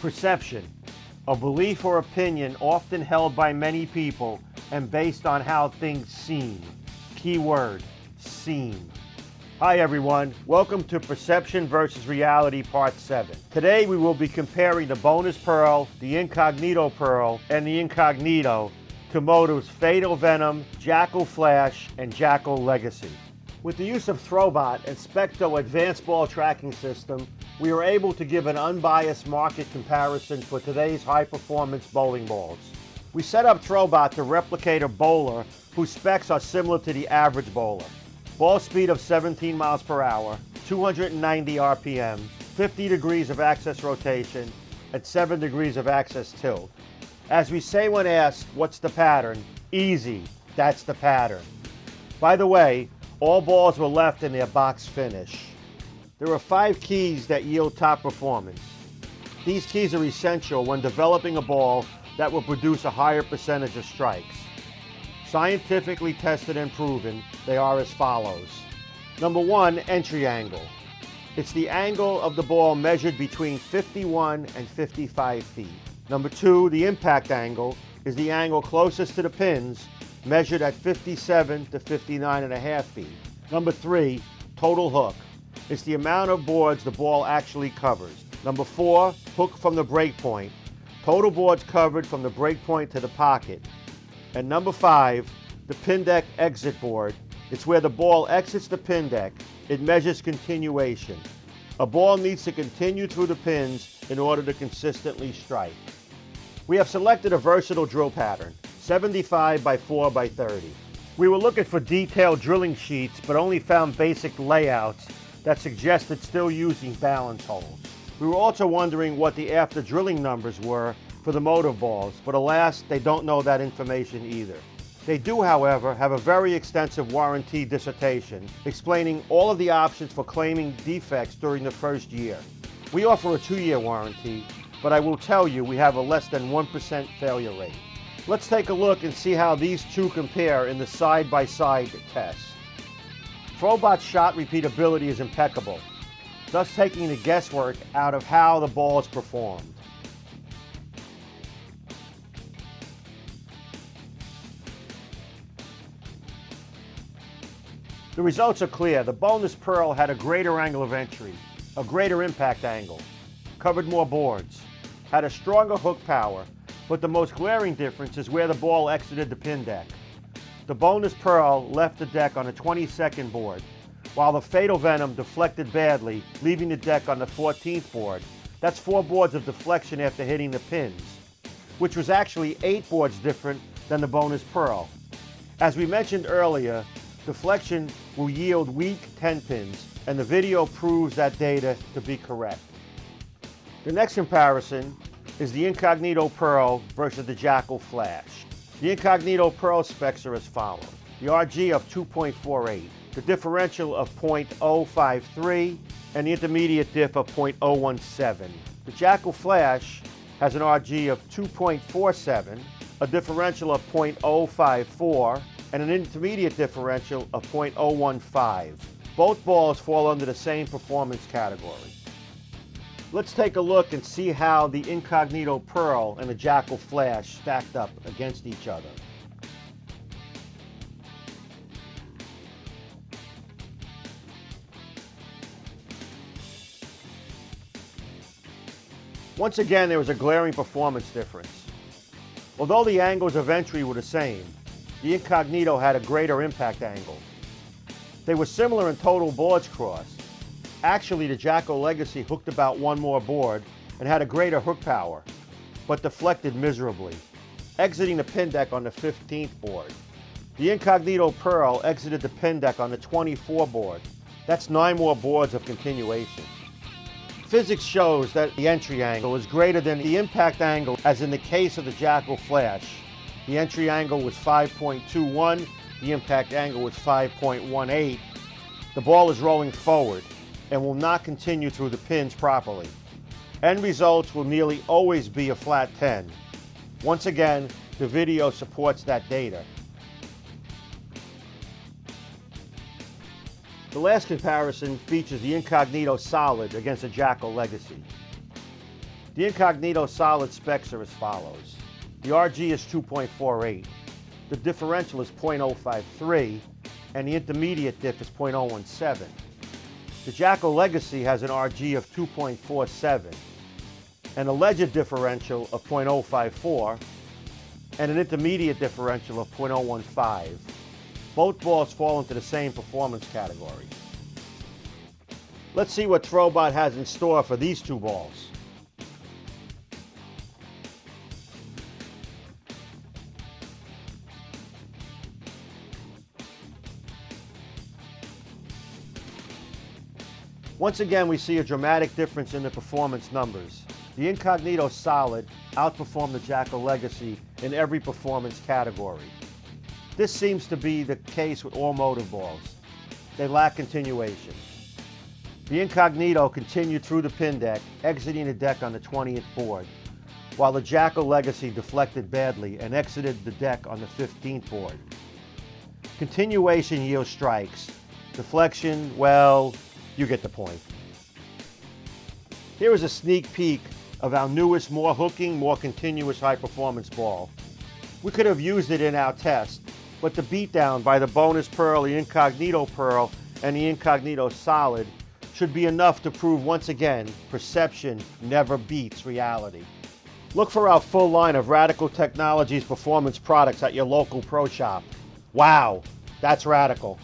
Perception, a belief or opinion often held by many people and based on how things seem. Keyword, seem. Hi everyone, welcome to Perception versus Reality Part 7. Today we will be comparing the bonus pearl, the Incognito Pearl, and the Incognito to Motiv's Fatal Venom, Jackal Flash, and Jackal Legacy. With the use of ThroBot and Specto advanced ball tracking system, we are able to give an unbiased market comparison for today's high-performance bowling balls. We set up ThroBot to replicate a bowler whose specs are similar to the average bowler. Ball speed of 17 miles per hour, 290 RPM, 50 degrees of axis rotation, and 7 degrees of axis tilt. As we say when asked, what's the pattern? Easy, that's the pattern. By the way, all balls were left in their box finish. There are 5 keys that yield top performance. These keys are essential when developing a ball that will produce a higher percentage of strikes. Scientifically tested and proven, they are as follows. Number 1, entry angle. It's the angle of the ball measured between 51 and 55 feet. Number 2, the impact angle is the angle closest to the pins, measured at 57 to 59.5 feet. Number 3, total hook. It's the amount of boards the ball actually covers. Number 4, hook from the break point. Total boards covered from the break point to the pocket. And number 5, the pin deck exit board. It's where the ball exits the pin deck. It measures continuation. A ball needs to continue through the pins in order to consistently strike. We have selected a versatile drill pattern, 75 by 4 by 30. We were looking for detailed drilling sheets, but only found basic layouts that suggested still using balance holes. We were also wondering what the after drilling numbers were for the Motiv balls, but alas, they don't know that information either. They do, however, have a very extensive warranty dissertation explaining all of the options for claiming defects during the first year. We offer a 2-year warranty, but I will tell you we have a less than 1% failure rate. Let's take a look and see how these two compare in the side-by-side test. ThroBot's shot repeatability is impeccable, thus taking the guesswork out of how the ball is performed. The results are clear. The bonus pearl had a greater angle of entry, a greater impact angle, covered more boards, had a stronger hook power, but the most glaring difference is where the ball exited the pin deck. The bonus pearl left the deck on the 22nd board, while the Fatal Venom deflected badly, leaving the deck on the 14th board. That's 4 boards of deflection after hitting the pins, which was actually 8 boards different than the bonus pearl. As we mentioned earlier, deflection will yield weak 10 pins, and the video proves that data to be correct. The next comparison is the Incognito Pearl versus the Jackal Flash. The Incognito Pearl specs are as follows. The RG of 2.48, the differential of 0.053, and the intermediate diff of 0.017. The Jackal Flash has an RG of 2.47, a differential of 0.054, and an intermediate differential of 0.015. Both balls fall under the same performance category. Let's take a look and see how the Incognito Pearl and the Jackal Flash stacked up against each other. Once again, there was a glaring performance difference. Although the angles of entry were the same, the Incognito had a greater impact angle. They were similar in total boards crossed. Actually, the Jackal Legacy hooked about 1 more board and had a greater hook power, but deflected miserably, exiting the pin deck on the 15th board. The Incognito Pearl exited the pin deck on the 24th board. That's 9 more boards of continuation. Physics shows that the entry angle is greater than the impact angle, as in the case of the Jackal Flash. The entry angle was 5.21, the impact angle was 5.18. The ball is rolling forward and will not continue through the pins properly. End results will nearly always be a flat 10. Once again, the video supports that data. The last comparison features the Incognito Solid against the Jackal Legacy. The Incognito solid specs are as follows. The RG is 2.48, the differential is 0.053, and the intermediate diff is 0.017. The Jackal Legacy has an RG of 2.47, an alleged differential of 0.054, and an intermediate differential of 0.015. Both balls fall into the same performance category. Let's see what ThroBot has in store for these two balls. Once again, we see a dramatic difference in the performance numbers. The Incognito Solid outperformed the Jackal Legacy in every performance category. This seems to be the case with all motive balls. They lack continuation. The Incognito continued through the pin deck, exiting the deck on the 20th board, while the Jackal Legacy deflected badly and exited the deck on the 15th board. Continuation yields strikes. Deflection, well, you get the point. Here is a sneak peek of our newest, more hooking, more continuous high-performance ball. We could have used it in our test, but the beatdown by the bonus pearl, the Incognito Pearl, and the Incognito Solid should be enough to prove once again, perception never beats reality. Look for our full line of Radical Technologies performance products at your local pro shop. Wow, that's radical.